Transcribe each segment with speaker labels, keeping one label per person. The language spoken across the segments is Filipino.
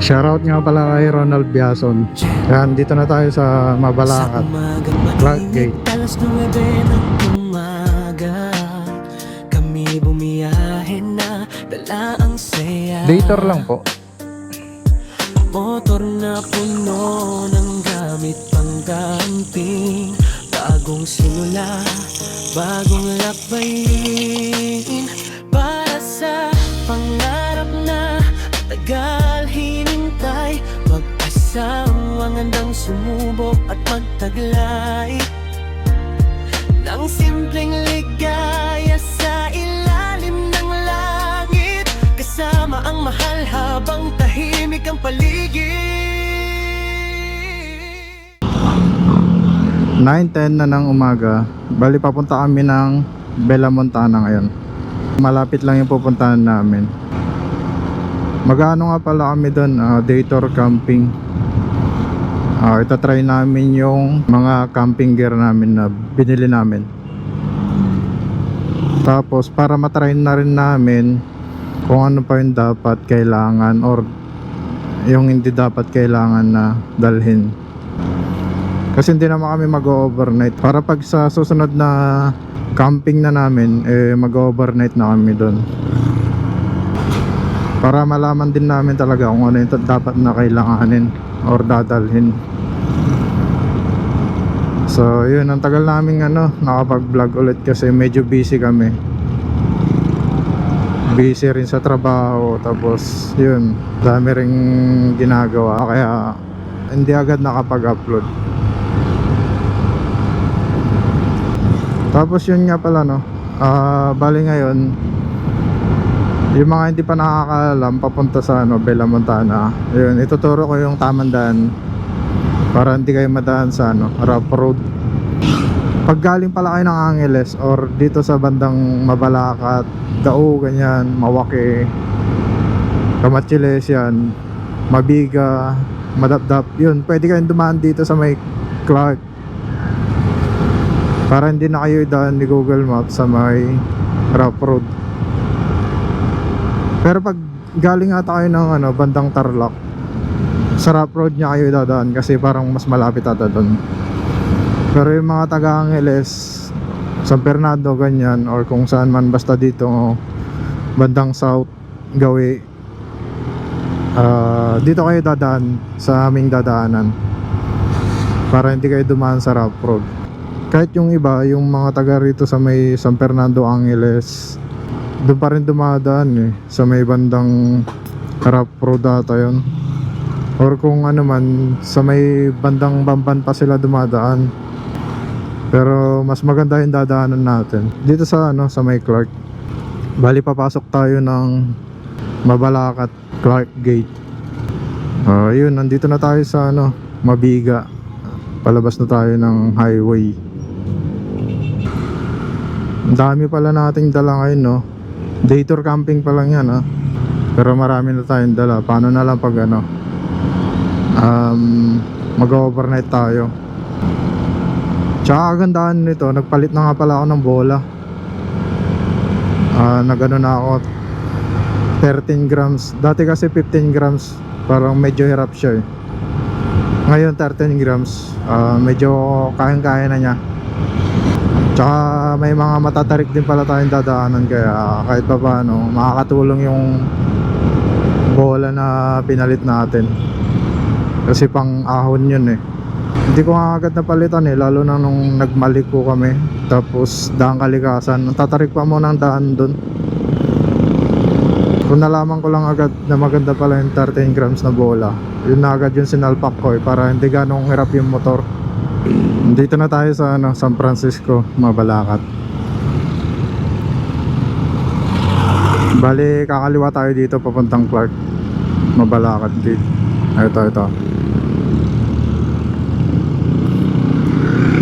Speaker 1: Shoutout nga pala kay Ronald Biason. Yan, dito na tayo sa Mabalacat, Clark Gate.
Speaker 2: Alas 9 ng umaga, kami bumiyahe na, dala ang saya.
Speaker 1: Dator lang po.
Speaker 2: Motor na puno ng gamit pang camping, bagong simula, bagong lakbayin, para sa pangarap na tagal hinintay, magkasama handang sumubok at magtaglay ng simpleng ligaya sa ilalim ng langit, kasama ang mahal habang tahimik ang paligid.
Speaker 1: 9:10 na ng umaga. Bali papunta kami ng Bella Montana ngayon. Malapit lang yung pupuntahan namin. Magano nga pala kami doon, Dator camping. Itatry namin yung mga camping gear namin na binili namin. Tapos para matry na rin namin kung ano pa yung dapat kailangan or yung hindi dapat kailangan na dalhin. Kasi hindi naman kami mag-overnight. Para pag sa susunod na camping na namin, mag-overnight na kami doon. Para malaman din namin talaga kung ano yung dapat na kailanganin or dadalhin. So yun, ang tagal namin nakapag-vlog ulit kasi medyo busy kami. Busy rin sa trabaho, tapos yun, dami ring ginagawa kaya hindi agad nakapag-upload. Tapos yun nga pala bali ngayon, yung mga hindi pa nakakaalam papunta sa Bella Montana, yun, ituturo ko yung tamang daan para hindi kayo madaan sa rough road. Pag galing pala kayo ng Angeles or dito sa bandang Mabalacat, Dao, ganyan, Mawake, Kamachiles yan, Mabiga, Madapdap, yun, pwede kayong dumaan dito sa may Clark para hindi na kayo daan ni Google Maps sa may rough road. Pero pag galing ata kayo ng bandang Tarlac, sa rough road niya kayo dadaan kasi parang mas malapit ata doon. Pero yung mga taga Angeles, San Fernando, ganyan, or kung saan man basta dito bandang South Gawi, dito kayo dadaan sa aming dadaanan para hindi kayo dumaan sa rough road. Kahit yung iba, yung mga taga rito sa may San Fernando, Angeles, doon pa rin dumadaan sa may bandang rough road ata yun. Or kung man, sa may bandang Bamban pa sila dumadaan. Pero mas maganda yung dadaanan natin dito sa sa may Clark. Bali papasok tayo ng Mabalacat Clark Gate. Yun, nandito na tayo sa Mabiga. Palabas na tayo ng highway. Ang dami pala nating dala ngayon, Dator camping pa lang yan, pero marami na tayong dala. Paano na lang pag mag-overnight tayo. Tsaka kagandahan nito, nagpalit na nga pala ako ng bola. Nagano na ako 13 grams. Dati kasi 15 grams, parang medyo hirap siya Ngayon 13 grams, medyo kayang-kaya na niya. Tsaka may mga matatarik din pala tayong dadaanan, kaya kahit pa paano makakatulong yung bola na pinalit natin. Kasi pang ahon yun Hindi ko nga agad napalitan lalo na nung nagmaliko kami. Tapos daang kalikasan, tatarik pa mo ng daan dun. Kung nalaman ko lang agad na maganda pala yung 13 grams na bola, yun na agad yung sinalpak ko para hindi ganong hirap yung motor. Dito na tayo sa San Francisco, Mabalacat. Bali kakaliwa tayo dito papuntang Clark, Mabalacat Gate. Ito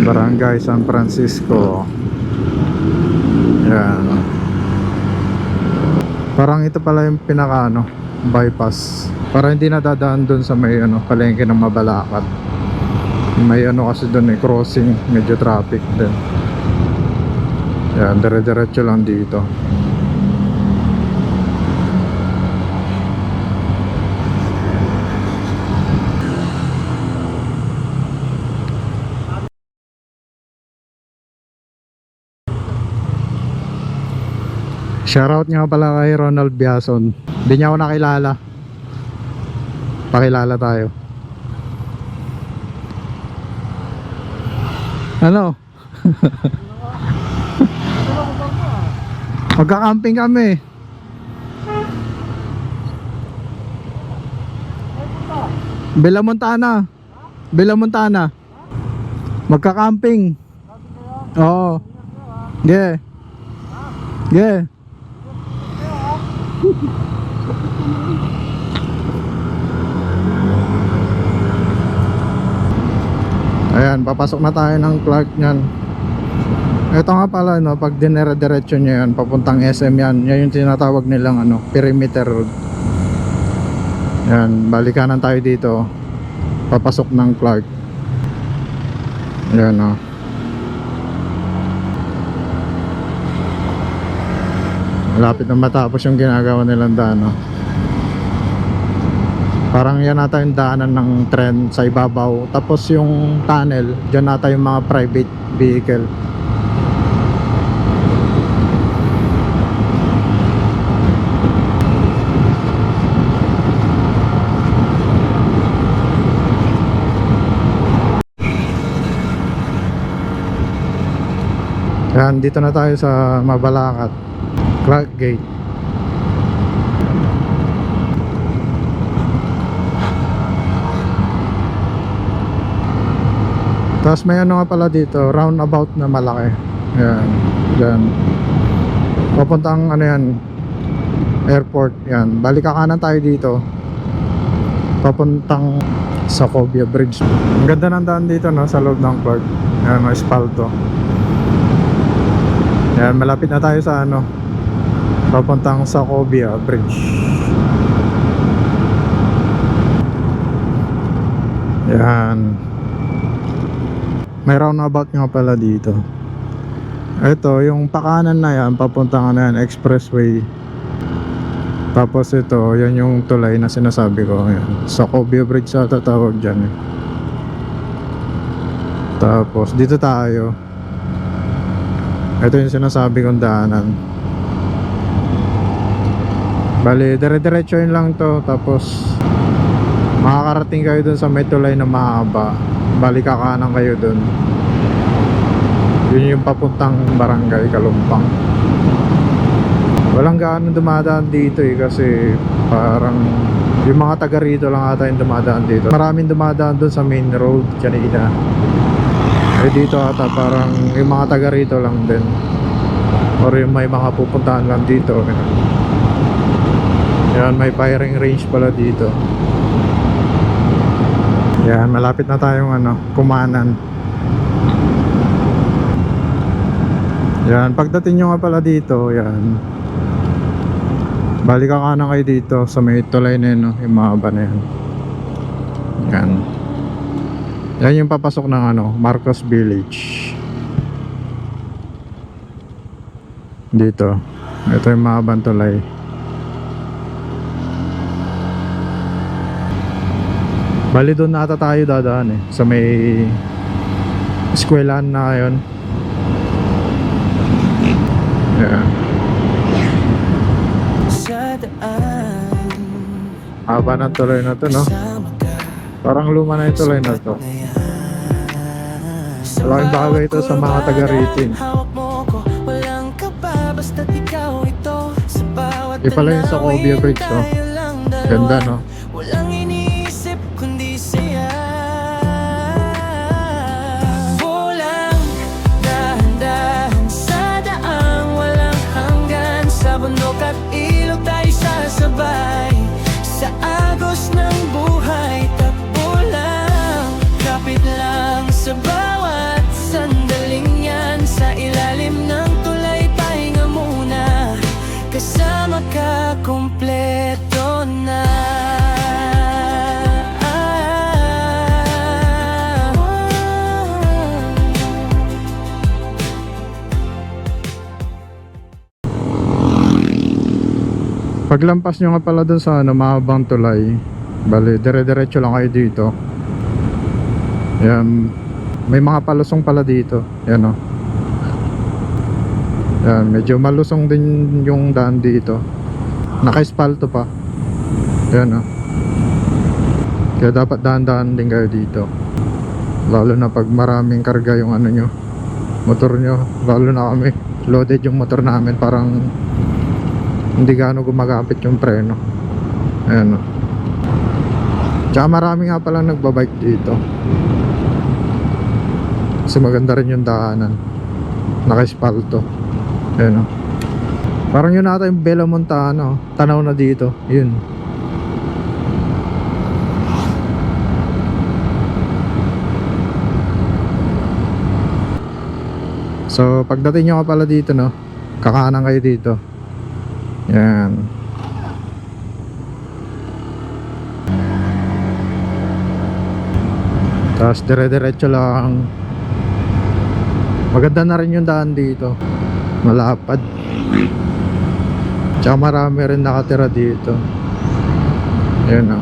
Speaker 1: Barangay San Francisco. Yan. Parang ito pala yung pinaka bypass, para hindi na dadaan dun sa may palengke ng Mabalacat. May kasi dun crossing, medyo traffic din. Yan, dire-diretso lang dito. Shoutout nga pala kay Ronald Biason. Hindi niya ako nakilala. Pakilala tayo. Ano? Magka-camping kami. Bella Montana. Bella Montana. Magka-camping. Oo. Yeah. Yeah. Ayan, papasok na tayo ng Clark niyan. Ito nga pala, no, pag dinere-diretso nyo yan, papuntang SM yan, yan yung tinatawag nilang perimeter road. Yan, balikanan tayo dito, papasok ng Clark. Yan, no. Malapit na matapos yung ginagawa nilang daan, no. Parang yan nata yung daanan ng tren sa ibabaw. Tapos yung tunnel, dyan nata yung mga private vehicle. Yan, dito na tayo sa Mabalacat, Clark Gate. Tapos may nga pala dito, roundabout na malaki. Yan, dyan. Papuntang yan, airport. Yan, balik kanan tayo dito. Papuntang Sacobia Bridge. Ang ganda ng daan dito, no, sa loob ng Clark. Yan, may espalto. Yan, malapit na tayo sa papuntang Sacobia Bridge. Yan. May roundabout nga pala dito. Ito, yung pakanan na yan, papuntang expressway. Tapos ito, yan yung tulay na sinasabi ko. Yan. Sacobia Bridge sa tatawag dyan. Tapos, dito tayo. Ito yung sinasabi kong daanan. Bali, dire-diretso yun lang to. Tapos, makakarating kayo dun sa may tulay na mahaba. Bali, kakanan kayo dun. Yun yung papuntang Barangay Kalumpang. Walang gaano dumadaan dito kasi parang yung mga taga rito lang ata yung dumadaan dito. Maraming dumadaan dun sa main road kanina. Dito ata parang yung mga taga rito lang din, or yung may mga pupuntahan lang dito. Yan, may firing range pala dito. Yan, malapit na tayong Kumanan. Yan, pagdating nyo nga pala dito, yan, balik ka kanan kayo dito sa may tulay na yun, yung mahaba na yan. Yan. Yan yung papasok ng Marcos Village. Dito. Ito yung mahabang tulay. Bali doon na ata tayo dadaan sa may eskwelahan na yun. Yeah. Haba ng tulay na to, no? Parang luma na yung tulay na to. Malaking bagay ito sa mga taga-rating. Di pala yung Sacobia Bridge, no? Ganda, no?
Speaker 2: At ilog tayo sasabay sa agos ng buhay. Takbo lang, kapit lang sa bawat sandaling yan. Sa ilalim ng tulay, pahinga muna. Kasama ka, kompleto na.
Speaker 1: Paglampas nyo nga pala dun sa mahabang tulay, bali dire-diretso lang kayo dito. Yan, may mga palusong pala dito. Yan, Yan, medyo malusong din yung daan dito. Naka-espalto pa. Yan oh. Kaya dapat dahan-dahan din kayo dito. Lalo na pag maraming karga yung ano nyo, motor nyo. Lalo na kami, loaded yung motor namin. Parang hindi gaano gumagamit yung preno. Ayan oh. Tsaka marami nga palang nagbabike dito. Kasi maganda rin yung daanan. Naka-espalto. Ayan o. Parang yun ata yung Bella Montana oh. Tanaw na dito. Yun. So pagdating nyo ka pala dito no, kakanan kayo dito. Yan. Tapos dire-diretso lang. Maganda na rin yung daan dito. Malapad. Tsaka marami rin nakatira dito. Ayan o.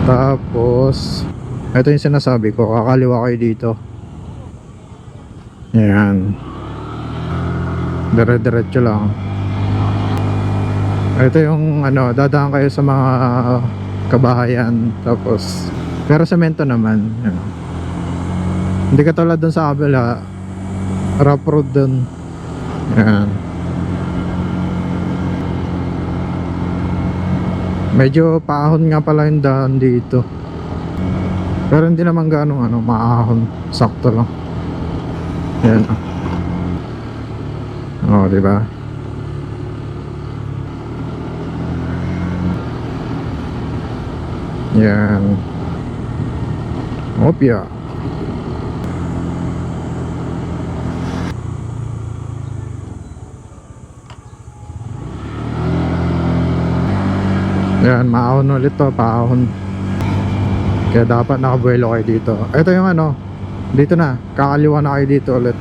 Speaker 1: Tapos ito yung sinasabi ko, kakaliwa kayo dito. Ayan. Dire-diretso lang. Ito yung ano, dadaan kayo sa mga kabahayan. Tapos pero semento naman, you know. Hindi katulad dun sa kabila, rough road dun. Yan. Medyo paahon nga pala yung daan dito. Pero hindi naman gaano ano, maahon. Sakto lang. Yan. Oh, di ba? Yan. Opya. Yan, maahon ulit to, paahon. Kaya dapat nakabuelo kayo dito. Ito yung ano, dito na, kakaliwa na kayo dito ulit.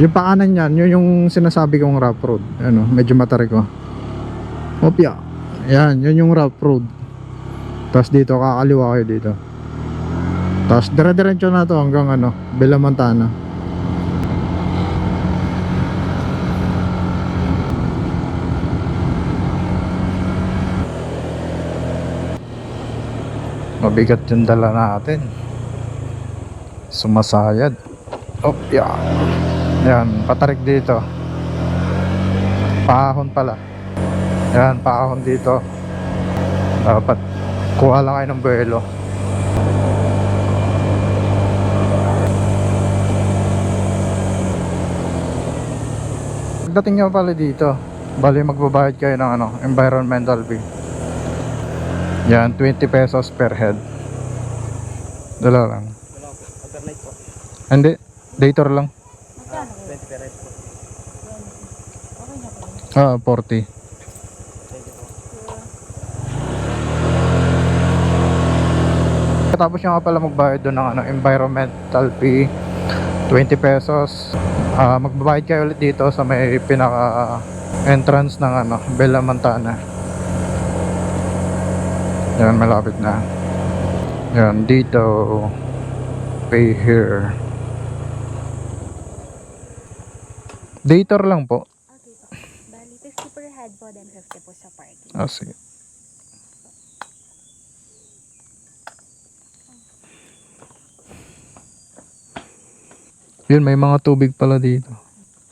Speaker 1: Yung paanan yan, yun yung sinasabi kong rough road. Ano, medyo matarik ko. Opya. Yan, yun yung rough road. Tapos dito, kakaliwa kayo dito. Tapos dire-diretso na to hanggang ano, Bella Montana. Mabigat yung dala natin. Sumasayad. Oh, yan. Yan, patarik dito. Paahon pala. Yan, paahon dito. Dapat kuha lang kayo ng buwelo. Pagdating nyo pala dito, bali magbabayad kayo ng ano, environmental fee. Yan, 20 pesos per head. Dala lang.
Speaker 3: Overnight po.
Speaker 1: Hindi, dator lang.
Speaker 3: 20 per head po.
Speaker 1: Ah, 40.
Speaker 3: Thank you po.
Speaker 1: Tapos nyo nga pala magbayad doon ng ano, environmental fee, 20 pesos. Magbabayad kayo ulit dito sa may pinaka entrance ng ano, Bella Montana. Yan, malapit na. Yan, dito pay here. Dator lang po.
Speaker 4: Okay po. Bali, 50 per head po, then 50 po sa parking.
Speaker 1: Ah, sige. Yun, may mga tubig pala dito.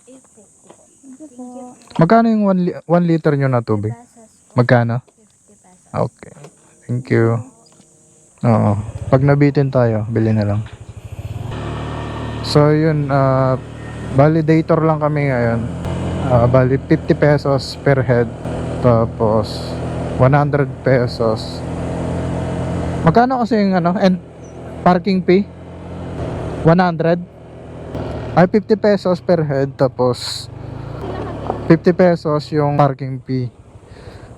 Speaker 4: 850 po. Thank you po.
Speaker 1: Magkano yung 1 liter nyo na tubig?
Speaker 4: Pesos po.
Speaker 1: Magkano?
Speaker 4: 50 pesos.
Speaker 1: Okay. Thank you. Oo. Pag nabitin tayo, bili na lang. So, yun. Validator lang kami ngayon. Bali, 50 pesos per head. Tapos, 100 pesos. Magkano kasi yung ano? And parking fee? 100? Ay, 50 pesos per head. Tapos, 50 pesos yung parking fee.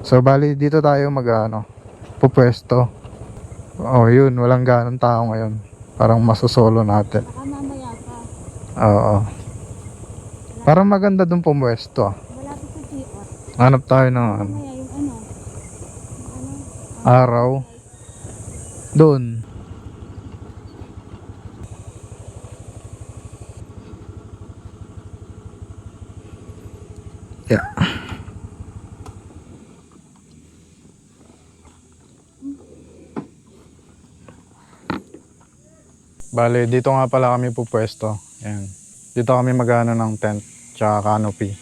Speaker 1: So, bali, dito tayo mag-ano, pupwesto. Oh, yun, walang ganong tao ngayon. Parang masosolo natin.
Speaker 4: Baka mamaya pa.
Speaker 1: Oo. Parang maganda dun pumwesto.
Speaker 4: Wala po sa GR.
Speaker 1: Hanap tayo ng ano,
Speaker 4: Mamaya yung ano.
Speaker 1: araw. Doon. Yeah. Bale, dito nga pala kami pupwesto. Ayan. Dito kami mag-ano ng tent tsaka canopy.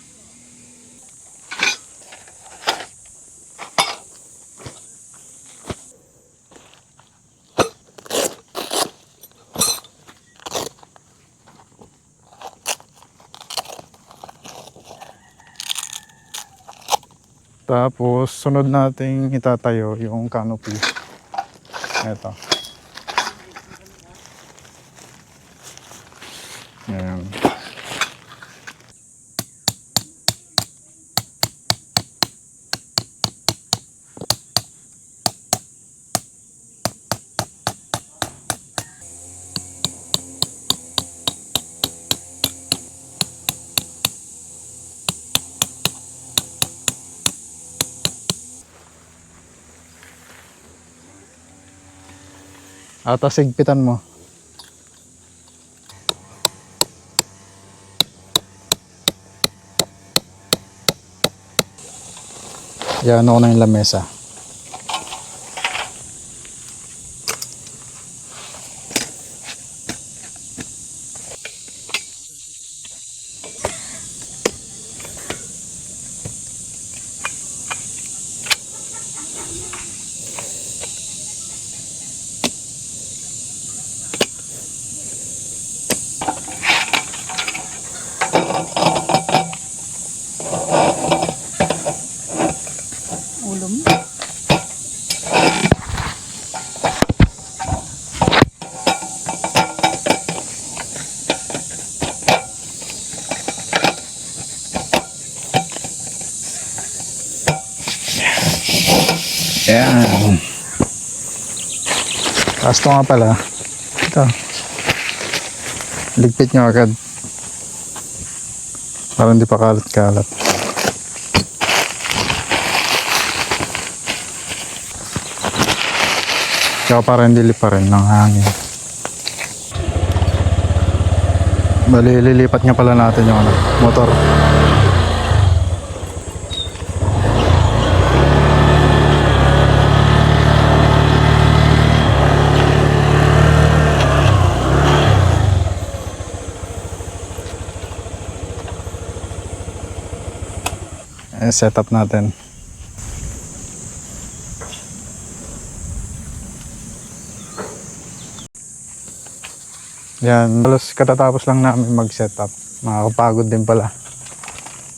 Speaker 1: Tapos, sunod nating itatayo yung canopy. Ito. Ayan. Ata sigpitan mo. Yan ako na yung lamesa.
Speaker 4: Ulo mo.
Speaker 1: Ayan. Tapos ito nga pala. Ito. Ligpit nyo agad. Para hindi pa kalat-kalat. Tsaka para hindi lipa rin ng hangin. Bali, lilipat nga pala natin yung motor. Setup natin. Yan, halos katatapos lang namin mag-setup. Makakapagod din pala.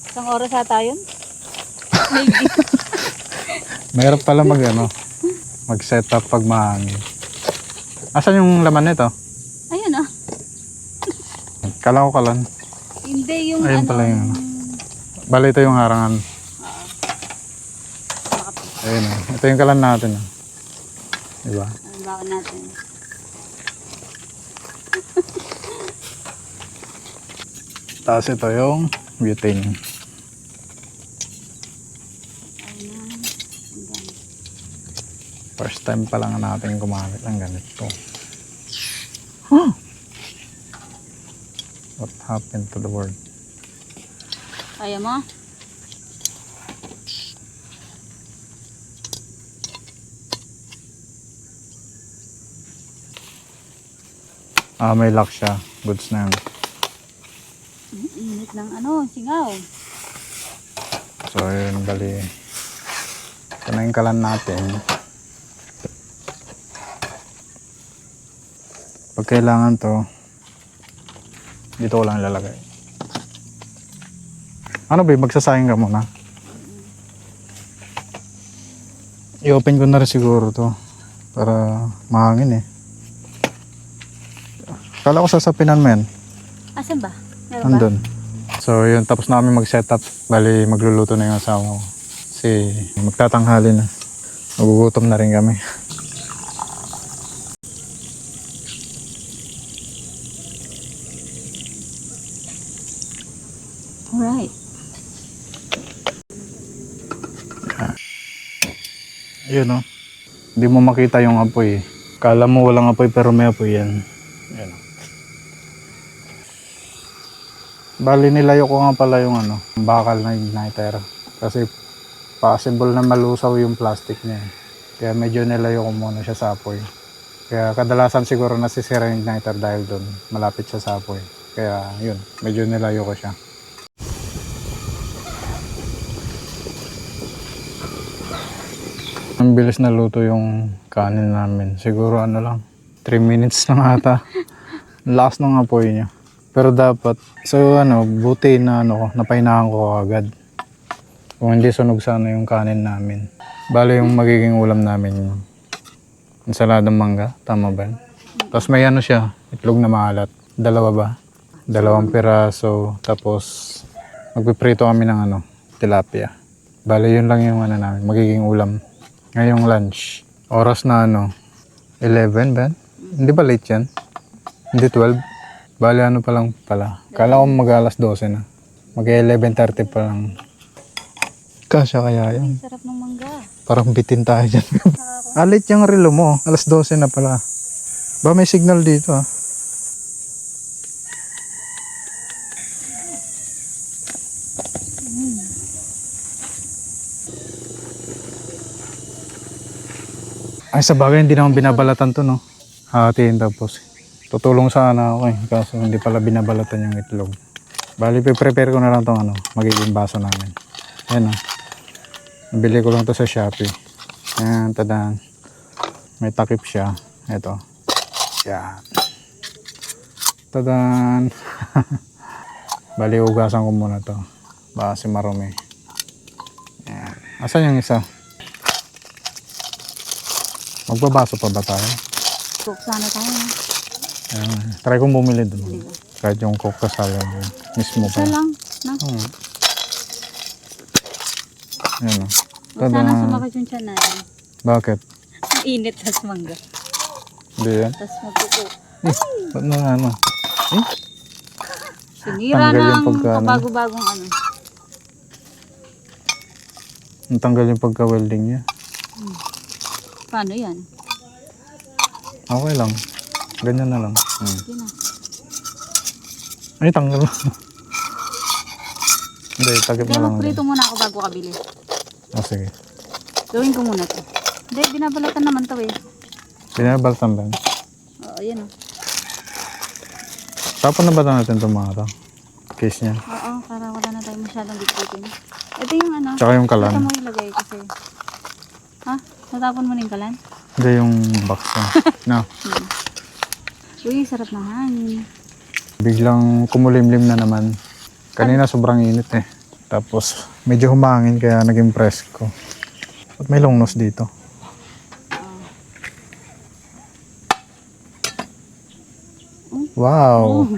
Speaker 4: Isang oras ata yun?
Speaker 1: Mahirap pala mag-setup pag mahangin. Asan yung laman nito?
Speaker 4: Ayun ah.
Speaker 1: Kala ko kalan.
Speaker 4: Hindi yung
Speaker 1: Ayun pala yun. Bali ito yung harangan. Ayun o. Ito yung kalan natin. Diba?
Speaker 4: Ang baon natin.
Speaker 1: Tapos ito yung butane.
Speaker 4: Ayun.
Speaker 1: First time pa lang natin gumamit ng ganito. Huh? What happened to the world?
Speaker 4: Kaya mo?
Speaker 1: May lock siya. Goods na yun.
Speaker 4: Init ng singaw.
Speaker 1: So yun, bali. Ito na yung kalan natin. Pag kailangan to, dito ko lang ilalagay. Ano ba, magsasayang ka muna? I-open ko na rin siguro to para mahangin eh. Kala ko sasapinan mo yan.
Speaker 4: Asan ba? Meron ba?
Speaker 1: Andun. So yun, tapos na kami mag-setup. Bali, magluluto na yung asawa ko. Kasi magtatanghali na. Magugutom na rin kami.
Speaker 4: Alright.
Speaker 1: Yun o. Hindi mo makita yung apoy. Kala mo walang apoy pero may apoy yan. Yan o. Bali nilayo ko nga pala yung bakal na igniter. Kasi possible na malusaw yung plastic niya. Kaya medyo nilayo ko muna siya sa apoy. Kaya kadalasan siguro nasisira yung igniter dahil doon. Malapit siya sa apoy. Kaya yun, medyo nilayo ko siya. Ang bilis na luto yung kanin namin. Siguro 3 minutes lang ata. Lakas ng apoy niya. Pero dapat, so buti na napainahan ko agad. Kung hindi sunog sana yung kanin namin. Bale yung magiging ulam namin yung ensaladang mangga, tama ba? Tapos may siya, itlog na maalat. 2 ba? 2 piraso. Tapos magpiprito kami ng tilapia. Bale yun lang yung namin, magiging ulam. Ngayong lunch. Oras na 11 ba? Hindi ba late yan? Hindi 12? Bale pa lang pala. Kala ko mag-alas 12 na. Mag-11:30 pa lang. Kasya kaya yan.
Speaker 4: Sarap ng mangga.
Speaker 1: Parang bitin tayo dyan. Late yung relo mo. Alas 12 na pala. Ba may signal dito Ay sa bagay hindi naman binabalatan to hatiin tapos. Tutulong sana ako kaso hindi pala binabalatan yung itlog. Bali prepare ko na lang tong magiging baso namin. Ayan nabili ko lang to sa Shopee. Ayan, tadaan. May takip siya. Ito. Yan. Tadaan. Bali ugasan ko muna to. Baka si marumi. Ayan. Asan yung isa? Magbabaso pa ba tayo?
Speaker 4: Cook sana tayo.
Speaker 1: Ayan. Try kong bumili doon. Kahit yung coke kasala mismo pa.
Speaker 4: Isa lang. Na?
Speaker 1: Ayan
Speaker 4: Huwag sana sumakit yung tiyan natin.
Speaker 1: Bakit?
Speaker 4: Mainit tas mangga.
Speaker 1: Hindi yan?
Speaker 4: Tas magkuko.
Speaker 1: Ba't na
Speaker 4: Sinira
Speaker 1: Tanggal yung
Speaker 4: ng kabago-bagong
Speaker 1: Natanggal yung pagka-welding niya.
Speaker 4: Paano yan?
Speaker 1: Okay lang. Ganyan na lang.
Speaker 4: Sige na.
Speaker 1: Ay, tanggal na. Hindi, tagip na
Speaker 4: Kaya
Speaker 1: lang.
Speaker 4: magprito muna ako bago kabili.
Speaker 1: Sige.
Speaker 4: Gawin ko muna to. Hindi, binabalatan naman to
Speaker 1: Binabaltan ba?
Speaker 4: Oo, yan
Speaker 1: Tapon na ba natin itong mga case niya?
Speaker 4: Oo, para wala na tayo masyadong bitbitin. Ito yung
Speaker 1: Tsaka yung kalan.
Speaker 4: Ito mo ilagay kasi. Ha? Natapon mo na yung kalan?
Speaker 1: Hindi yung box niya. No.
Speaker 4: Uy, sarap ng hangin.
Speaker 1: Biglang kumulimlim na naman. Kanina sobrang init Tapos medyo humangin kaya naging presko. At may longnos dito. Wow!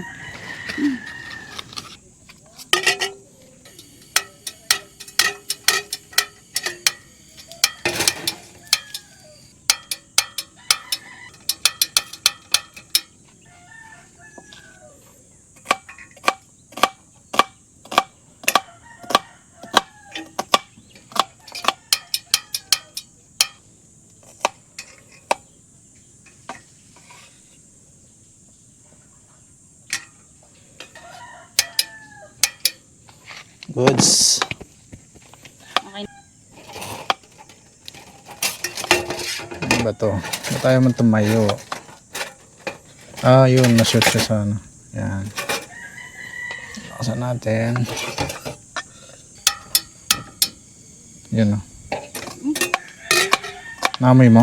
Speaker 1: Goods.
Speaker 4: Okay.
Speaker 1: Ano ba to? Ba tayo man tumayo? Yun. Na-shoot siya sa Yan. Lakasan natin. Yun Namoy mo?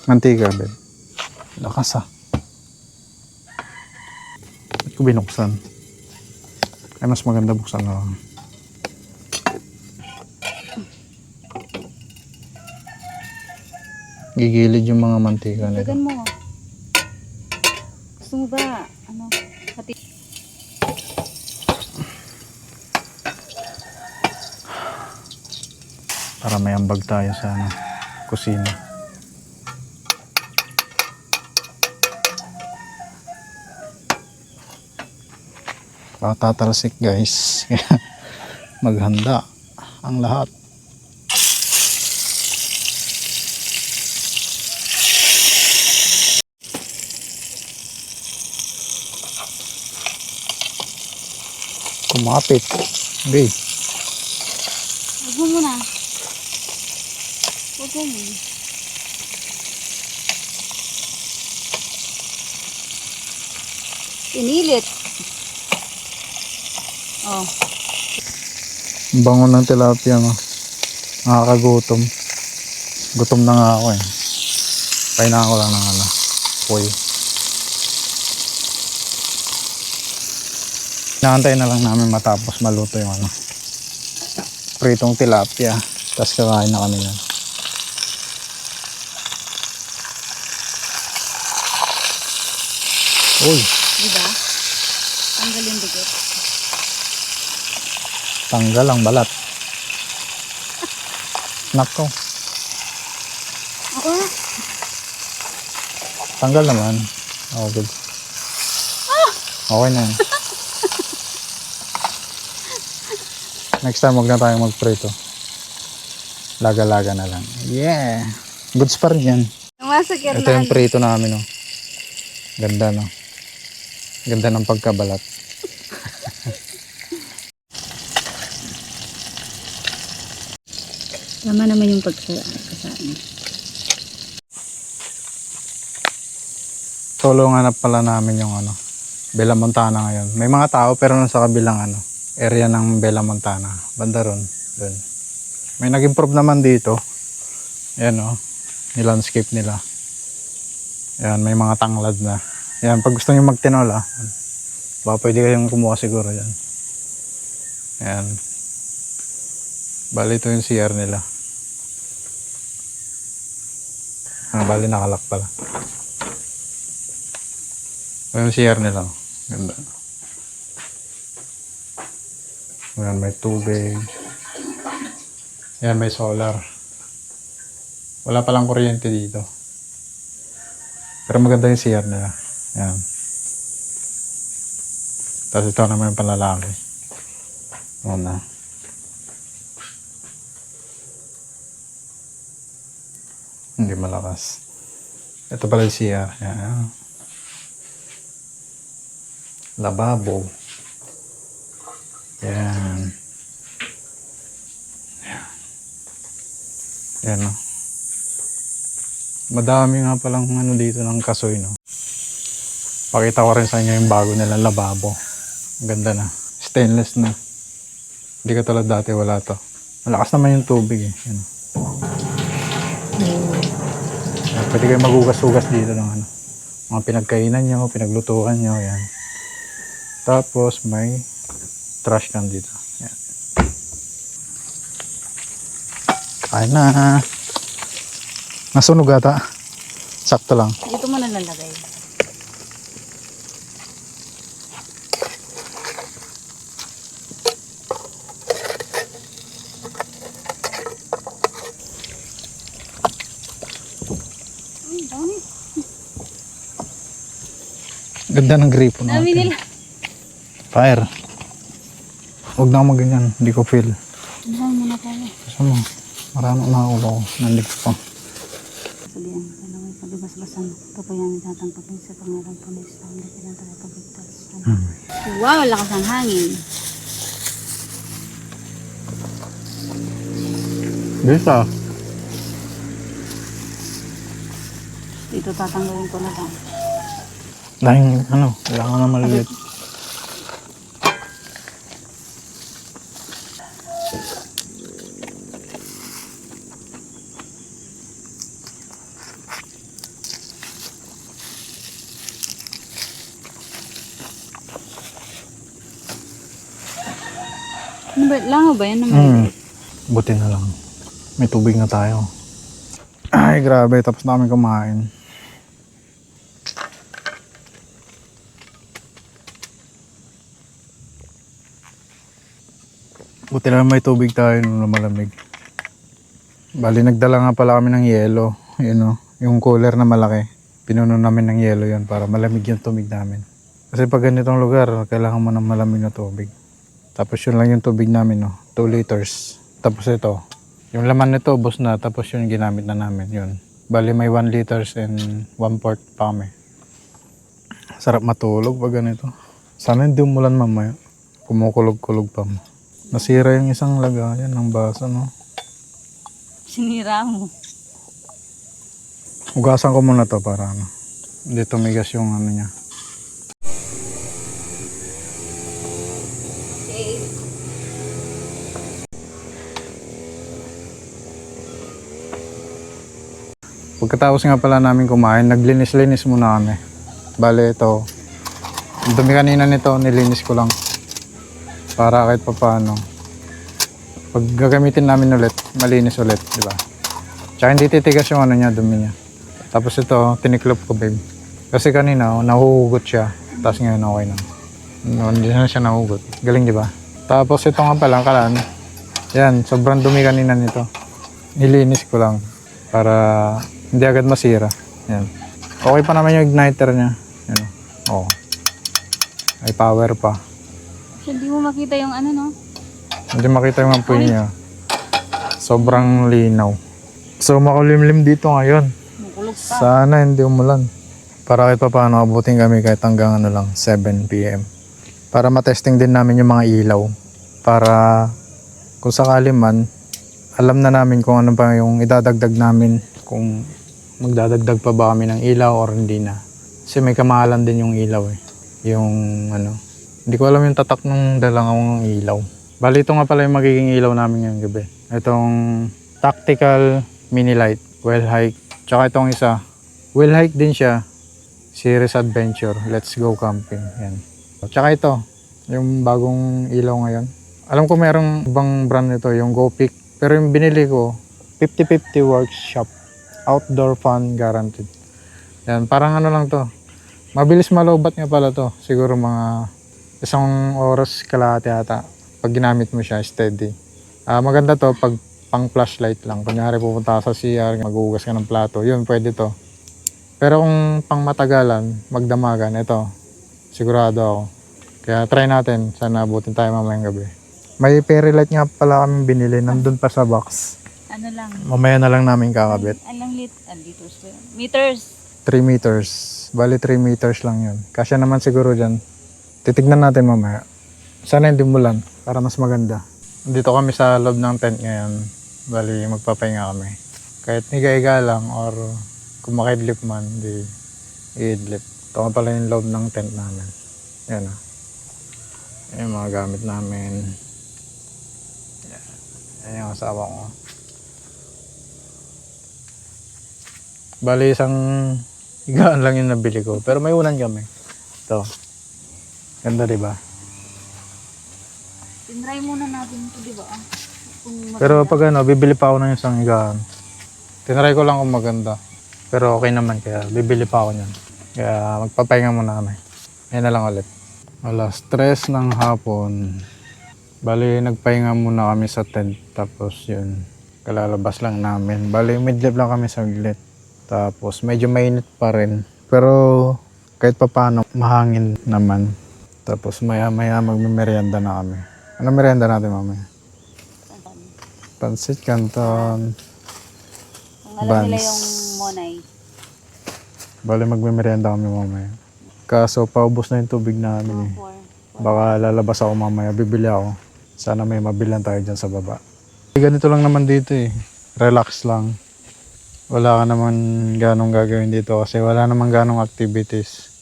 Speaker 1: Mantika, babe. Lakas Ba't ko binuksan? Ay, mas maganda buksan na lang. Gigilid yung mga mantika nito.
Speaker 4: Dagan mo. Gusto mo ba? Hati.
Speaker 1: Para may ambag tayo sa kusina. Tatalsik guys. Maghanda ang lahat. Kumapit. Okay.
Speaker 4: Huwag mo muna. Huwag mo muna. Pinilit. Oh.
Speaker 1: Ang bango ng tilapia no. Nakakagutom. Gutom na nga ako eh. Pahinaan ko lang ng puy. Inaantay na lang namin matapos maluto yung pritong tilapia. Tapos kakain na kami yan. Uy,
Speaker 4: Diba? Tanggal yung dikit.
Speaker 1: tanggal ang balat. Nako,
Speaker 4: Ako na.
Speaker 1: tanggal naman. Oh, good. Okay na yan. Next time wag na tayong magprito. Laga-laga na lang. Yeah. Goods pa rin yan.
Speaker 4: Masakit
Speaker 1: Ito yung prito namin, oh. Ganda, no? Ganda ng pagkabalat.
Speaker 4: Tama naman yung pagkasaan.
Speaker 1: Solo hanap pala namin yung Bella Montana ngayon. May mga tao pero nasa kabilang area ng Bella Montana. Banda ron. Dun. May nag-improve naman dito. Ayan, oh. Nilandscape nila. Ayan, may mga tanglad na. Ayan, pag gusto nyo magtinola, baka pwede kayong kumuha siguro yan. Ayan. Bali ito yung CR nila. Bali nakalak pala. Ito yung CR nila. Ganda. Ayan, may tubig. Ayan, may solar. Wala palang kuryente dito. Pero maganda yung CR nila. Ayan. Tapos ito naman yung panlalaki. Ayan na. Hindi malakas. Ito pala yung CR. Ayan. Lababo. Ayan. Ayan, no? Madami nga palang dito ng kasoy, no? Pakita ko rin sa inyo yung bago nilang lababo. Ang ganda na. Stainless na. Hindi ka tulad dati, wala to. Malakas naman yung tubig eh. Yan. Yan, pwede kayo magugas-ugas dito ng mga pinagkainan nyo, pinaglutuan nyo. Yan. Tapos may trash can dito. Yan. Kain na. Nasunog ata. Sakto lang.
Speaker 4: Dito mo na lalagay. Ang dami.
Speaker 1: Ganda ng gripo natin.
Speaker 4: Dami nila.
Speaker 1: Fire. Huwag na ako maganyan. Hindi ko feel.
Speaker 4: Ano muna tayo?
Speaker 1: Gusto mo? Marami na ulo ko. Nandig ko pa.
Speaker 4: Sabihan ka lang ay pagibas-basan. Kapayanin tatang pagkain sa pangalan po na Islam. Hindi pinatala pagligtas. Wow, lakas ang hangin.
Speaker 1: Bisa.
Speaker 4: Dito tatanggalin ko na lang.
Speaker 1: Dahil kailangan na maliliit.
Speaker 4: Ano ba? Langaw ba yan naman?
Speaker 1: Buti na lang. May tubig na tayo. Ay, grabe. Tapos na kami kumain. Buti na lang may tubig tayo nung malamig. Bali, nagdala nga pala kami ng yelo. Yung cooler na malaki. Pinuno namin ng yelo yun para malamig yung tubig namin. Kasi pag ganitong lugar, kailangan mo ng malamig na tubig. Tapos yun lang yung tubig namin, 2 liters. Tapos ito, yung laman nito, ubos na. Tapos yun ginamit na namin, yun. Bali may 1 liters and 1/4 pa kami. Sarap matulog pag ganito. Sana hindi umulan mamaya. Kumukulog-kulog pa. Nasira yung isang lagayan ng baso, no?
Speaker 4: Sinira mo.
Speaker 1: Hugasan ko muna to para ano. Hindi tumigas yung ano niya. Pagkatapos nga pala namin kumain, naglinis-linis muna kami. Bale ito, ang dumi kanina nito, nilinis ko lang. Para kahit papaano, pag gagamitin namin ulit, malinis ulit, di ba? Tsaka hindi titigas yung ano niya, dumi niya. Tapos ito, tiniklop ko, babe. Kasi kanina, nahuhugot siya. Tapos ngayon, okay na. No, hindi na siya nahugot. Galing, di ba? Tapos ito nga pala, kalan. Yan, sobrang dumi kanina nito. Nilinis ko lang. Para hindi agad masira. Yan. Okay pa naman yung igniter niya. Yan. Oo. May power pa.
Speaker 4: Hindi mo makita yung ano, no?
Speaker 1: Hindi makita yung apoy niya. Sobrang linaw. So makulimlim dito ngayon.
Speaker 4: Makulog pa.
Speaker 1: Sana hindi umulan. Para kahit pa paano abutin kami kahit hanggang ano lang 7 PM. Para matesting din namin yung mga ilaw. Para kung sakali man, alam na namin kung ano pa yung idadagdag namin. Kung magdadagdag pa ba kami ng ilaw or hindi na. Kasi may kamahalan din yung ilaw eh. Yung ano. Hindi ko alam yung tatak ng dalawang ilaw. Bali ito nga pala yung magiging ilaw namin ngayong gabi. Itong tactical mini light, well hike. Tsaka itong isa, well hike din siya. Series Adventure, Let's Go Camping. Yan. Tsaka ito, yung bagong ilaw ngayon. Alam ko merong ibang brand nito, yung GoPic. Pero yung binili ko, 50-50 workshop. Outdoor fun guaranteed. Yan, parang ano lang to. Mabilis malobat nga pala to. Siguro mga 1 oras kalahati ata. Pag ginamit mo siya, steady. Maganda to pag pang flashlight lang. Kunyari pupunta ka sa CR, maghuhugas ka ng plato. Yun, pwede to. Pero kung pang matagalan, magdamagan, ito. Sigurado ako. Kaya try natin. Sana abutin tayo mamayang gabi. May fairy light nga pala kami binili. Nandun pa sa box.
Speaker 4: Ano lang?
Speaker 1: Mamaya na lang namin kakabit.
Speaker 4: Alang liters ba yun? Meters.
Speaker 1: 3 meters. Bali 3 meters lang yun. Kasya naman siguro dyan. Titignan natin mamaya. Sana hindi mulan para mas maganda. Dito kami sa loob ng tent ngayon. Bali magpapahinga kami. Kahit higa-higa lang or kung makidlip man, di i-idlip. Ito nga pala yung loob ng tent namin. Yan ah. Yan yung mga gamit namin. Yan yung asawa ko. Bali isang higaan lang yung nabili ko. Pero may unan kami. Ito. Ganda diba?
Speaker 4: Tinry muna natin ito, di ba? Kung
Speaker 1: Pero pag ano, bibili pa ako ng isang higaan. Tinry ko lang kung maganda. Pero okay naman kaya bibili pa ako niyan. Kaya magpapahinga muna kami. Yan na lang ulit. Alas 3 ng hapon. Bali nagpahinga muna kami sa tent. Tapos yun, kalalabas lang namin. Bali midlip lang kami saglit. Tapos medyo mainit pa rin. Pero kahit pa paano, mahangin naman. Tapos maya-maya magme-merienda na kami. Ano merienda natin mamaya? Pansit Canton.
Speaker 4: Kung alam nila
Speaker 1: Buns.
Speaker 4: yung Monay.
Speaker 1: Bali magme-merienda kami mamaya. Kaso paubos na yung tubig namin eh. Baka lalabas ako mamaya, bibili ako. Sana may mabilan tayo dyan sa baba. Ganito lang naman dito eh. Relax lang. Wala ka naman ganong gagawin dito kasi wala naman ganong activities.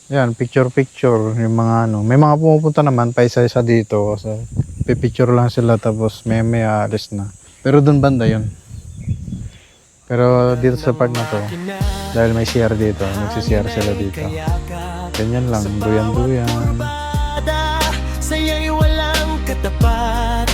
Speaker 1: Yan, picture-picture, yung mga ano. May mga pumupunta naman pa isa-isa dito. So, pipicture lang sila tapos may alis na. Pero dun banda yun. Pero dito sa part na to, dahil may CR dito, nagsisiyar sila dito. Ganyan lang, duyan-duyan.
Speaker 2: Saya'y walang katapat.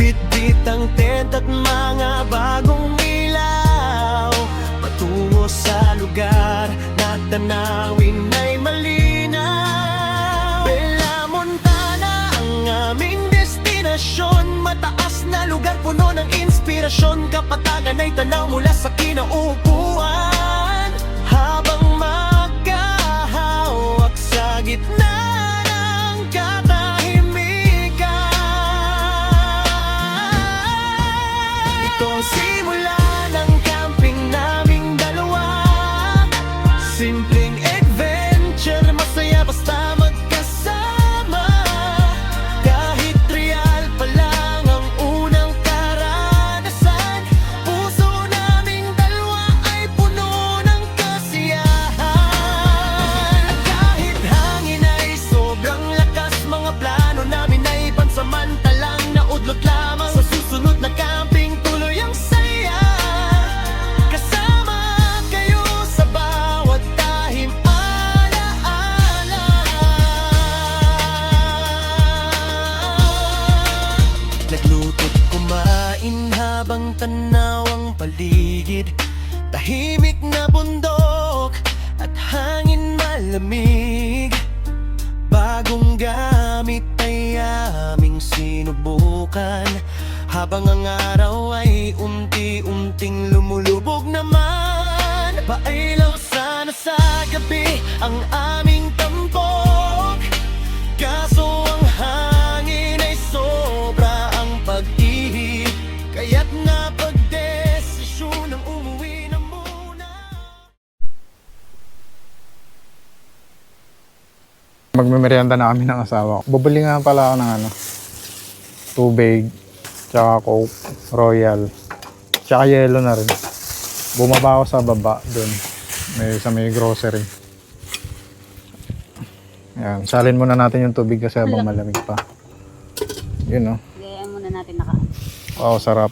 Speaker 2: Bit-bit ang tent at mga bagong ilaw. Patungo sa lugar na tanawin ay malinaw. Bella Montana ang aming destinasyon. Mataas na lugar puno ng inspirasyon. Kapatagan ay tanaw mula sa kinaupuan. Habang magkahawak sa gitna ng katahimikan. Ito ang simula ng camping naming dalawa. Simpleng adventure, masaya basta magkasama. Nagluto't kumain habang tanaw ang paligid. Tahimik na bundok at hangin malamig. Bagong gamit ay aming sinubukan, habang ang araw ay unti-unting lumulubog naman. Pailaw sana sa gabi ang aming tampok, kaso ang hangin ay sobra ang pag-ihip, kaya't napagdesisyon ng umuwi na muna.
Speaker 1: Magmemeryenda na kami ng asawa ko. Bubili nga pala ako ng tubig, tsaka Coke, Royal, tsaka yelo na rin. Bumaba ako sa baba dun, sa may grocery. Yan, salin muna natin yung tubig kasi habang malamig pa. Yun, no?
Speaker 4: Gayaan muna natin naka.
Speaker 1: Wow, sarap.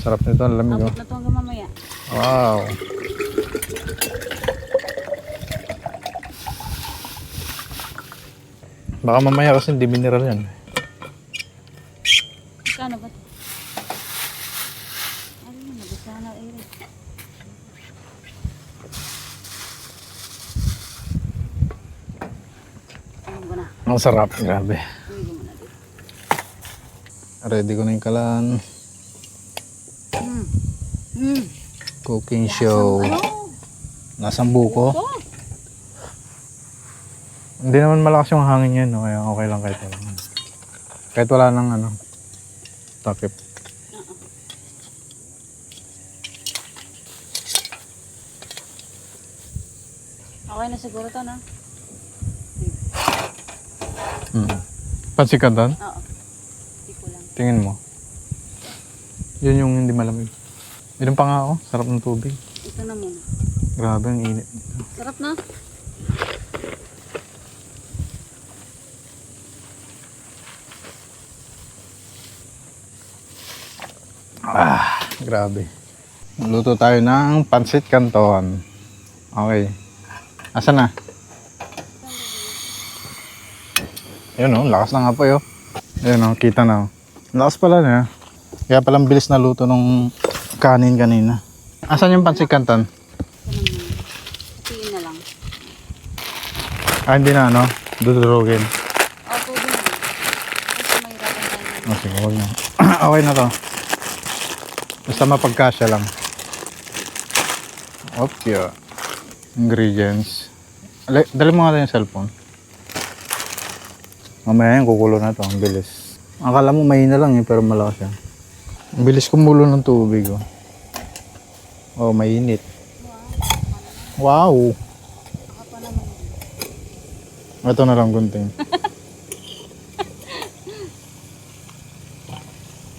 Speaker 1: Sarap nito, ang lamig,
Speaker 4: Abot
Speaker 1: oh.
Speaker 4: na ito hanggang mamaya.
Speaker 1: Wow. Baka mamaya kasi hindi mineral yan.
Speaker 4: Kano ba? Ano mo, nagustuhan na Eric. Ano ko na?
Speaker 1: Ang sarap, grabe.
Speaker 4: Uwi ko muna dito.
Speaker 1: Ready ko na yung kalan. Cooking show.
Speaker 4: Ano?
Speaker 1: Nasang buko.
Speaker 4: Oh!
Speaker 1: Hindi naman malakas yung hangin yan, no? Kaya okay lang kahit wala. Kahit wala ng takip.
Speaker 4: Okay na siguro to, no?
Speaker 1: Pansikan doon?
Speaker 4: Oo. Hindi ko lang.
Speaker 1: Tingin mo. Yun yung hindi malamig. Inom pa nga ako. Sarap ng tubig.
Speaker 4: Ito na muna.
Speaker 1: Grabe ang init.
Speaker 4: Sarap na?
Speaker 1: Grabe. Luto tayo ng pansit canton. Okay. Asa na? Ayun, oh, lakas na nga po, oh. Ayun, oh, kita na, oh. Lakas pala niya. Kaya palang bilis na luto nung kanin kanina. Asan yung pansit canton?
Speaker 4: Ito na muna. Hatiin na lang.
Speaker 1: Ah, hindi na, ano? Dudurugin.
Speaker 4: O, tubig na. Kasi mahirapan tayo.
Speaker 1: Oh, sige, huwag na. Okay na to. Basta mapagkasya lang. Okay. Ingredients. Dali mo nga tayo yung cellphone. Mamaya yan, kukulo na to. Ang bilis. Akala mo mahina lang pero malakas yan. Ang bilis kumulo ng tubig. Oh, oh mainit. Wow!
Speaker 4: Baka pa naman.
Speaker 1: Ito na lang gunting.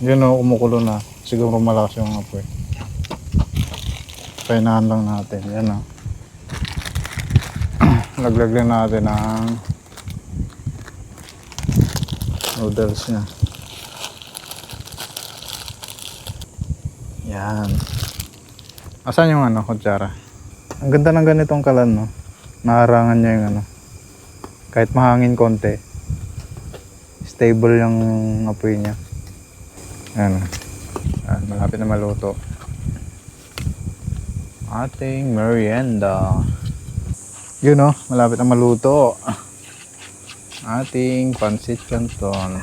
Speaker 1: Yun o, kumukulo na. Siguro malakas yung apoy. Painahan lang natin. Yan o. Laglag lang natin ang noodles niya. Yan. Asan yung kutsara? Ang ganda ng ganitong kalan, no? Naharangan niya yung kahit mahangin konti, stable yung apoy niya. Ayan. Ayan, malapit na maluto. Ating merienda. Yun, no? Malapit na maluto. Ating pansit canton.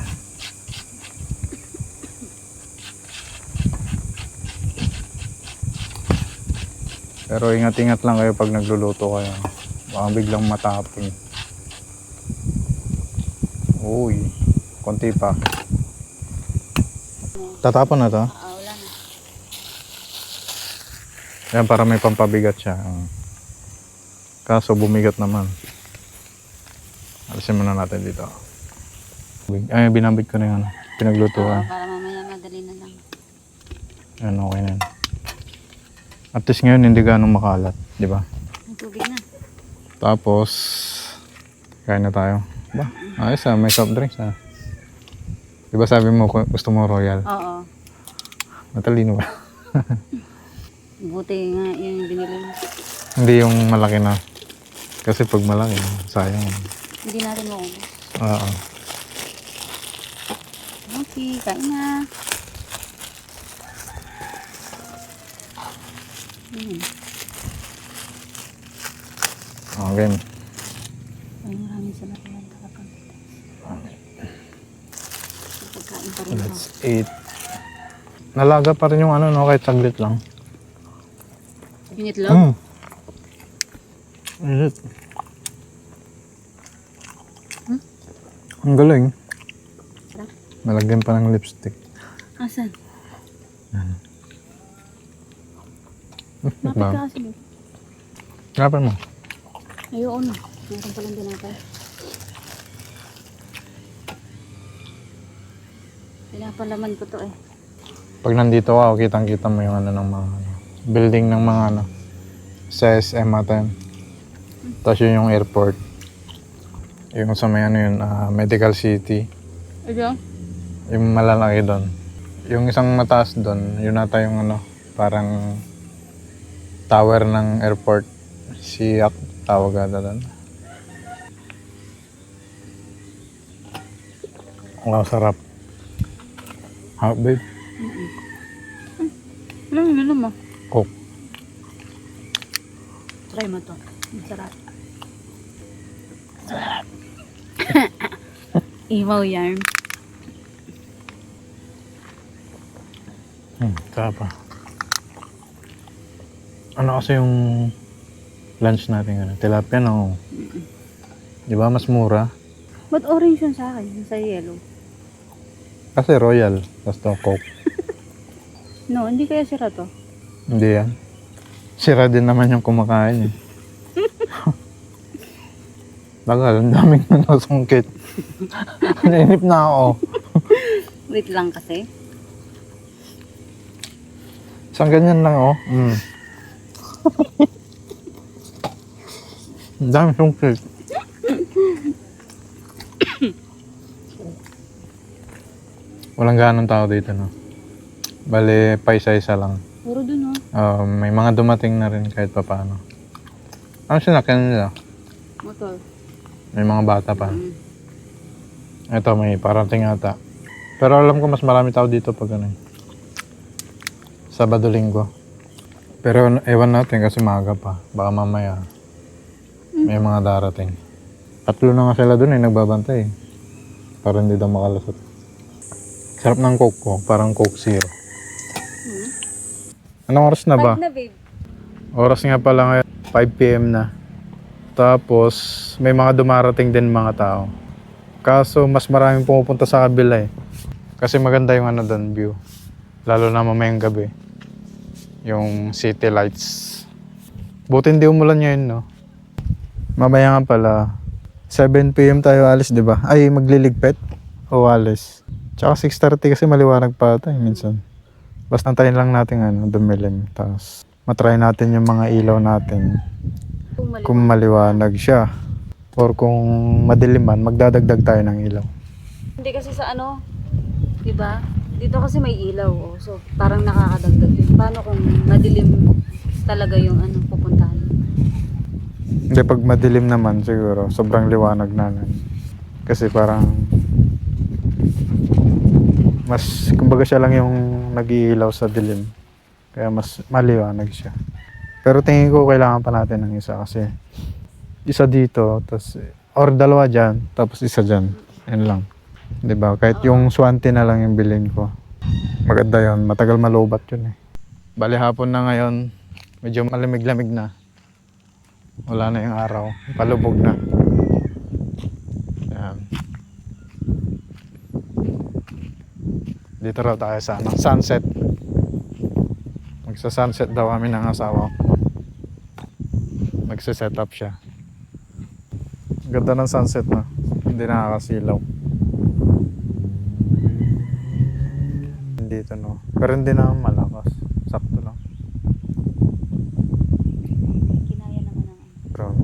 Speaker 1: Pero ingat-ingat lang kayo pag nagluluto kayo. Baka biglang matapon. Uy, konti pa. Tatapon na to?
Speaker 4: Wala na.
Speaker 1: Yan, para may pampabigat siya. Kaso bumigat naman. Alisin muna natin dito. Ay, binambit ko na yung pinaglutuan.
Speaker 4: Para mamaya madali na lang.
Speaker 1: Yan, okay na yun. At least ngayon hindi ganong makalat, di ba?
Speaker 4: Ang tubig na.
Speaker 1: Tapos, kain na tayo. Ba? Ayos may soft drinks Di ba sabi mo gusto mo royal?
Speaker 4: Oo.
Speaker 1: Matalino ba?
Speaker 4: Buti nga yung binili mo.
Speaker 1: Hindi yung malaki na. Kasi pag malaki, sayang.
Speaker 4: Hindi natin maubos.
Speaker 1: Oo.
Speaker 4: Vicky, kain na.
Speaker 1: Okay.
Speaker 4: Ay, maraming salamat lang talaga. Pagkain pa rin ako.
Speaker 1: Let's eat. Nalaga pa rin yung ano, no? Kahit saglit lang.
Speaker 4: Yung itlog?
Speaker 1: Init. Ang galing.
Speaker 4: Sarap.
Speaker 1: Malagyan pa ng lipstick.
Speaker 4: Asan?
Speaker 1: Bakit
Speaker 4: Lapit ka kasi.
Speaker 1: Kapan mo?
Speaker 4: Ayun. Meron palang dinapay. Pinapalaman ko to eh.
Speaker 1: Pag nandito ka, kitang-kita mo yung ano ng mga ano, building ng mga ano sa SM atin. Tapos yun yung airport. Yung sa may ano yun, Medical City.
Speaker 4: Ito?
Speaker 1: Yung malalaki doon. Yung isang mataas doon, yun nata yung ano, parang tower ng airport. Siak, tawag ata doon. Ang sarap. Ha, babe?
Speaker 4: Alam mo, alam mo.
Speaker 1: Coke.
Speaker 4: Try mo to. Masarap. Iwaw yan.
Speaker 1: Sarap pa. Ano kasi yung lunch natin ano? Tilapia no? Di ba mas mura?
Speaker 4: Ba't orange yun sa akin? Yung sa yellow.
Speaker 1: Kasi royal. Tapos to Coke.
Speaker 4: No, hindi kaya sira to.
Speaker 1: Hindi yan. Sira din naman yung kumakain eh. Tagal, ang daming nasungkit. Nainip na ako.
Speaker 4: Wait lang kasi.
Speaker 1: Isang ganyan lang oh. Ang daming sungkit. Walang ganong tao dito no. Bale, paisa-isa lang.
Speaker 4: Puro dun oh.
Speaker 1: May mga dumating na rin kahit pa paano. Ano sinakyan nila?
Speaker 4: Motor.
Speaker 1: May mga bata pa. Ito, may parating ata. Pero alam ko mas marami tao dito pag ano. Sabado Linggo. Pero ewan natin kasi maaga pa. Baka mamaya may mga darating. 3 na nga sila dun nagbabantay. Para hindi daw makalusot. Sarap ng Coke ko. Parang Coke Zero. Anong oras na ba?
Speaker 4: 5 na babe.
Speaker 1: Oras nga pala ngayon, 5 PM na. Tapos, may mga dumarating din mga tao. Kaso, mas maraming pumupunta sa kabila eh. Kasi maganda yung ano doon, view. Lalo na mamayang gabi. Yung city lights. Buti hindi umulan ngayon, no? Mamaya nga pala, 7 PM tayo alis, di ba? Ay, magliligpit o alis. Tsaka 6:30 kasi maliwanag pa ata minsan. Basta antayin lang natin ano, dumilim. Tapos matry natin yung mga ilaw natin. Kung maliwanag siya. Or kung madilim man, magdadagdag tayo ng ilaw.
Speaker 4: Hindi kasi sa ano, diba? Dito kasi may ilaw, oh. So parang nakakadagdag yun. Paano kung madilim talaga yung ano, pupuntahan?
Speaker 1: Hindi, pag madilim naman siguro, sobrang liwanag na nun. Kasi parang mas, kumbaga siya lang yung nag-iilaw sa dilim. Kaya mas maliwanag siya. Pero tingin ko kailangan pa natin ng isa kasi isa dito, tapos, or 2 dyan, tapos isa dyan. Yan lang. Diba? Kahit yung swanty na lang yung bilhin ko. Maganda yun. Matagal malubat yun eh. Bali hapon na ngayon. Medyo malamig-lamig na. Wala na yung araw. Palubog na. Yan. Dito raw tayo sa sunset. Magsa-sunset daw kami ng asawa ko. Magsa-set up siya. Ganda ng sunset na. Hindi nakakasilaw. Dito no. Pero hindi naman malakas. Sakto lang.
Speaker 4: Kinaya naman ang
Speaker 1: Pero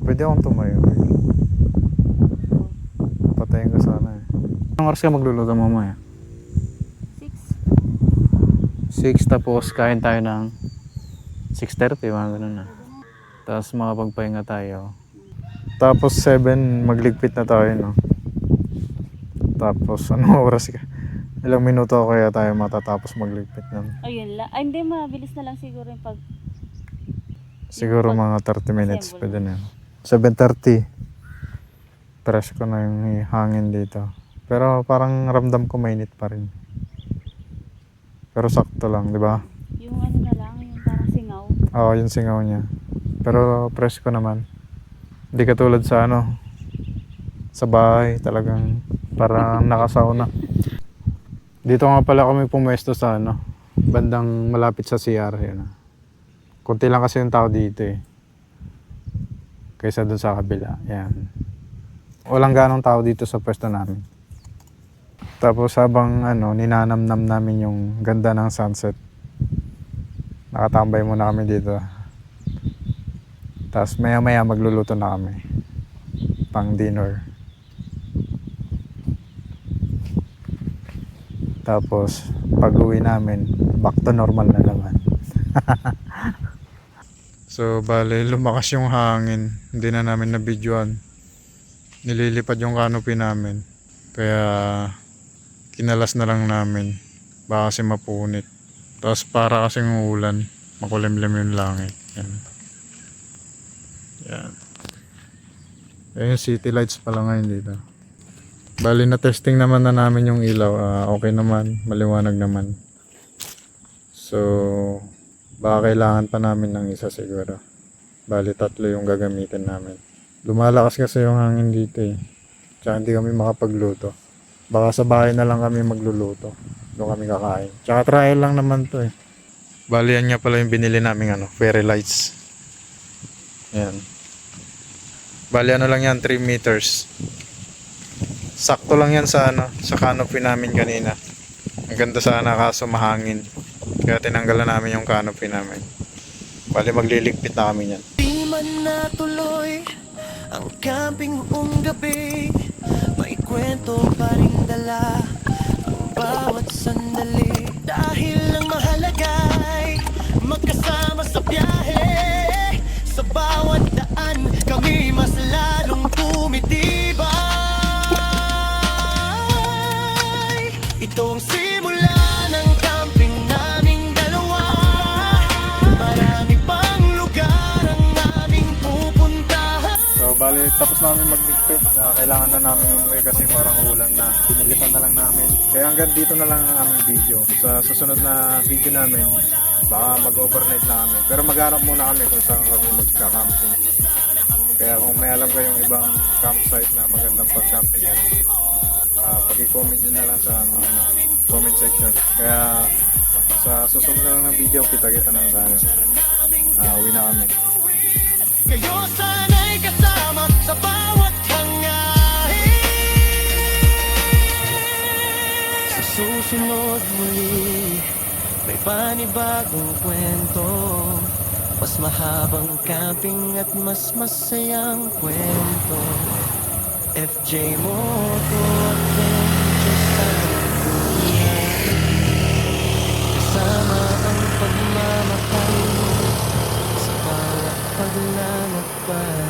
Speaker 1: pwede akong tumayo. Patayin ko sana eh. Anong oras ka magluluto mamaya? 6 tapos kain tayo ng 6:30, mga ganun na. Tapos makapagpahinga tayo. Tapos 7, magligpit na tayo, no? Tapos, anong oras ka? Ilang minuto kaya tayo matatapos magligpit nun?
Speaker 4: Ayun lang. Ay, hindi, mabilis na lang siguro yung pag...
Speaker 1: Siguro
Speaker 4: Yung
Speaker 1: mga 30 minutes
Speaker 4: assemble.
Speaker 1: pwede na yun. 7:30. Fresh ko na yung hangin dito. Pero parang ramdam ko mainit pa rin. Pero sakto lang, di ba?
Speaker 4: Yung ano na lang, yung parang singaw.
Speaker 1: Oo, yung singaw niya. Pero fresh ko naman. Hindi katulad sa ano, sa bahay talagang parang nakasauna. Dito nga pala kami pumuesto sa ano, bandang malapit sa CR. Yun. Kunti lang kasi yung tao dito eh. Kaysa dun sa kabila. Yan. Walang ganong tao dito sa pwesto namin. Tapos habang ano, ninanamnam namin yung ganda ng sunset. Nakatambay muna kami dito. Tapos maya maya magluluto na kami. Pang dinner. Tapos pag uwi namin, back to normal na naman. So bale, lumakas yung hangin. Hindi na namin na-videoan. Nililipad yung canopy namin. Kaya kinalas na lang namin. Baka kasi mapunit. Tapos para kasing ulan. Makulimlim yung langit. Yan. Yan. Yung city lights pala ngayon dito. Bali na testing naman na namin yung ilaw. Okay naman. Maliwanag naman. So baka kailangan pa namin ng isa siguro. Bali 3 yung gagamitin namin. Lumalakas kasi yung hangin dito eh. Tsaka hindi kami makapagluto. Baka sa bahay na lang kami magluluto. Doon kami kakain. Tsaka trial lang naman to eh. Bali yan nga pala yung binili namin ano, fairy lights. Ayan. Bali ano lang yan, 3 meters. Sakto lang yan sa ano, sa canopy namin kanina. Ang ganda sana kaso mahangin. Kaya tinanggalan namin yung canopy namin. Bali magliligpit na kami yan.
Speaker 2: Di man natuloy ang camping buong gabi, may kwento pa rin dala ang bawat sandali. Dahil ang mahalaga ay magkasama sa biyahe. Sa bawat daan kami mas lalong tumitibay. Ito ang simula ng camping naming dalawa. Marami pang lugar ang aming pupuntahan.
Speaker 1: So bali tapos namin magligpit. Kailangan na namin umuwi kasi parang ulan na. Pinilipan na lang namin. Kaya hanggang dito na lang ang aming video. Sa susunod na video namin, baka mag-overnight na kami. Pero maghanap muna kami kung saan kami magka-camping. Kaya kung may alam kayong ibang campsite na magandang pag-camping, pag-i-comment nyo na lang sa comment section. Kaya sa susunod na lang ng video, kita-kita na tayo. Uwi na kami.
Speaker 2: Kayo sana'y kasama sa bawat hangarin. Sa susunod muli, may panibagong kwento. Mas mahabang camping at mas masayang kwento. FJ Moto Adventures sa Laguna. Kasama ang pagmamahal sa bawat paglalakbay.